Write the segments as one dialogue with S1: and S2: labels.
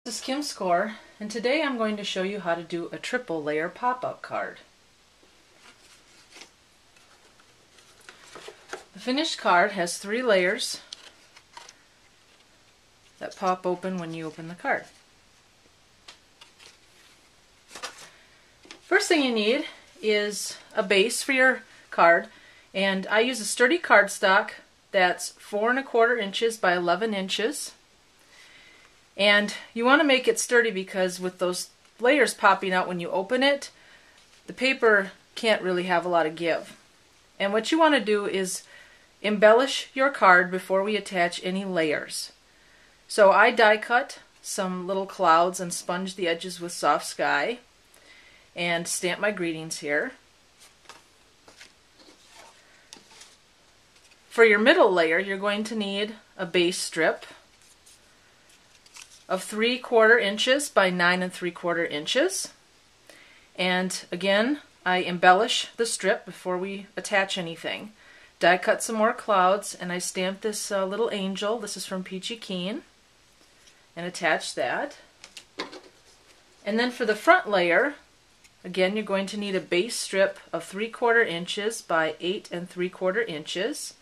S1: This is Kim Score, and today I'm going to show you how to do a triple layer pop-up card. The finished card has 3 layers that pop open when you open the card. First thing you need is a base for your card, and I use a sturdy cardstock that's 4 1/4 inches by 11 inches. And you want to make it sturdy because with those layers popping out when you open it, the paper can't really have a lot of give. And what you want to do is embellish your card before we attach any layers. So I die cut some little clouds and sponge the edges with soft sky and stamp my greetings here. For your middle layer, you're going to need a base strip of 3 1/4 inches by 9 3/4 inches. And again, I embellish the strip before we attach anything. Die cut some more clouds, and I stamp this little angel. This is from Peachy Keen, and attach that. And then for the front layer, again, you're going to need a base strip of 3 1/4 inches by 8 3/4 inches.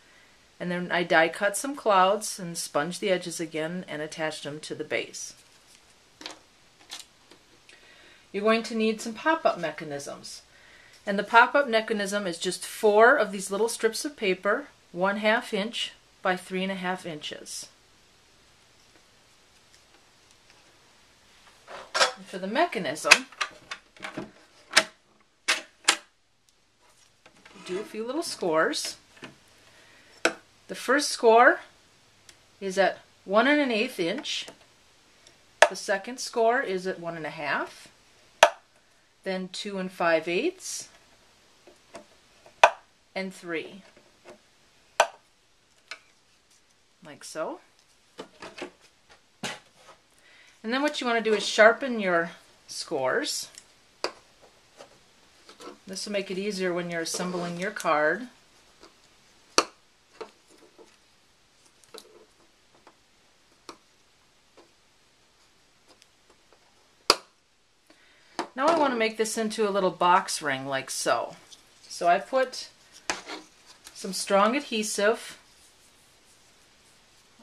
S1: And then I die cut some clouds and sponge the edges again and attach them to the base. You're going to need some pop-up mechanisms. And the pop-up mechanism is just 4 of these little strips of paper, 1/2 inch by 3 1/2 inches. And for the mechanism, do a few little scores. The first score is at 1 1/8 inch. The second score is at 1 1/2. Then 2 5/8, and 3, like so. And then what you want to do is sharpen your scores. This will make it easier when you're assembling your card. Now I want to make this into a little box ring like so. So I put some strong adhesive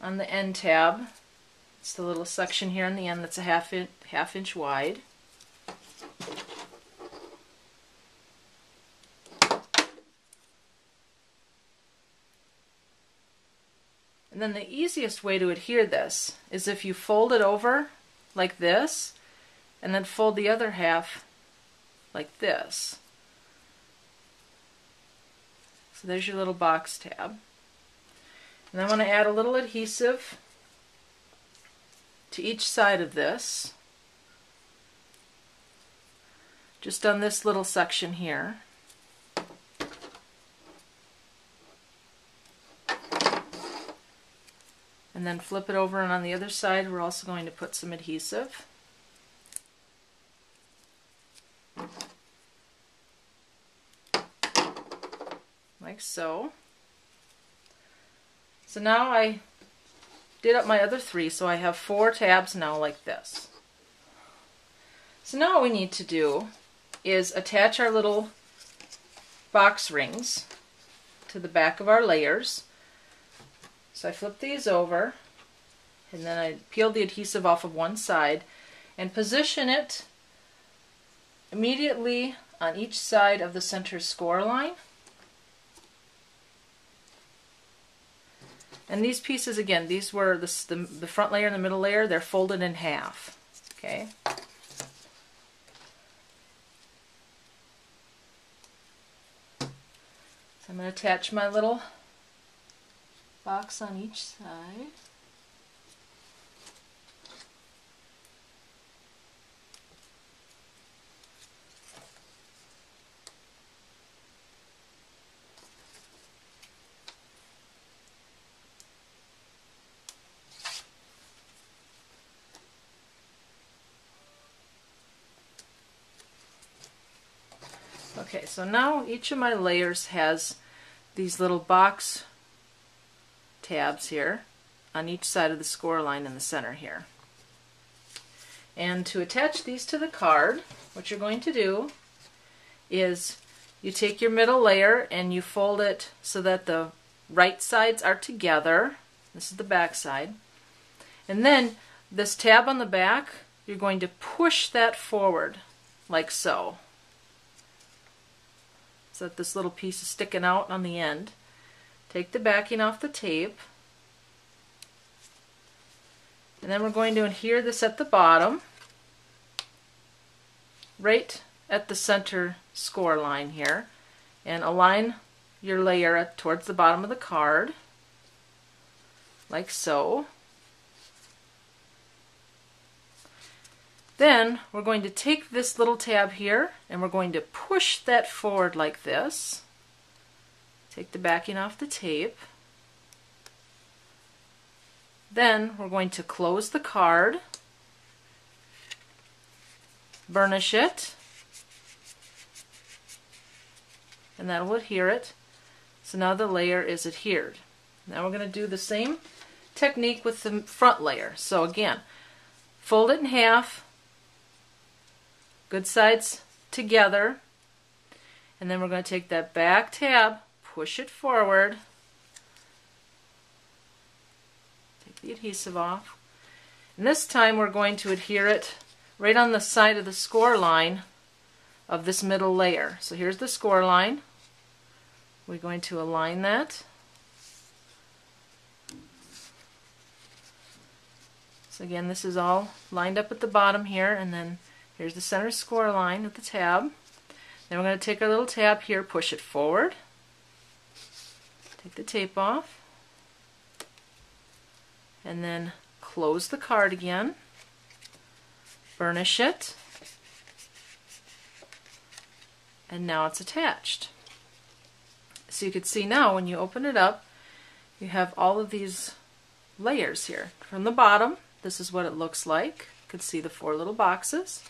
S1: on the end tab. It's the little section here on the end that's a half inch wide. And then the easiest way to adhere this is if you fold it over like this, and then fold the other half like this. So there's your little box tab. And I want to add a little adhesive to each side of this, just on this little section here. And then flip it over, and on the other side we're also going to put some adhesive. Like so. So now I did up my other 3, so I have 4 tabs now like this. So now what we need to do is attach our little box rings to the back of our layers. So I flip these over, and then I peel the adhesive off of one side and position it immediately on each side of the center score line. And these pieces, again, these were the front layer and the middle layer, they're folded in half. Okay. So I'm going to attach my little box on each side. Okay, so now each of my layers has these little box tabs here on each side of the score line in the center here. And to attach these to the card, what you're going to do is you take your middle layer and you fold it so that the right sides are together. This is the back side. And then this tab on the back, you're going to push that forward like so. So that this little piece is sticking out on the end. Take the backing off the tape. And then we're going to adhere this at the bottom, right at the center score line here, and align your layer towards the bottom of the card, like so. Then we're going to take this little tab here and we're going to push that forward like this. Take the backing off the tape. Then we're going to close the card, burnish it, and that will adhere it. So now the layer is adhered. Now we're going to do the same technique with the front layer. So again, fold it in half, good sides together, and then we're going to take that back tab, push it forward, take the adhesive off, and this time we're going to adhere it right on the side of the score line of this middle layer. So here's the score line. We're going to align that. So again, this is all lined up at the bottom here, and then here's the center score line with the tab. Then we're going to take our little tab here, push it forward, take the tape off, and then close the card again, burnish it, and now it's attached. So you can see now when you open it up, you have all of these layers here. From the bottom, this is what it looks like. You can see the 4 little boxes.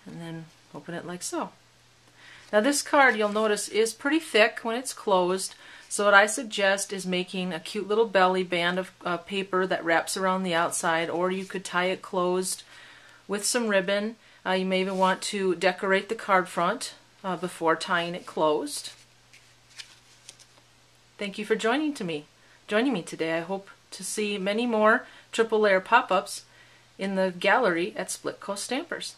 S1: And then open it like so. Now this card, you'll notice, is pretty thick when it's closed, so what I suggest is making a cute little belly band of paper that wraps around the outside, or you could tie it closed with some ribbon. You may even want to decorate the card front before tying it closed. Thank you for joining me today. I hope to see many more triple layer pop-ups in the gallery at Split Coast Stampers.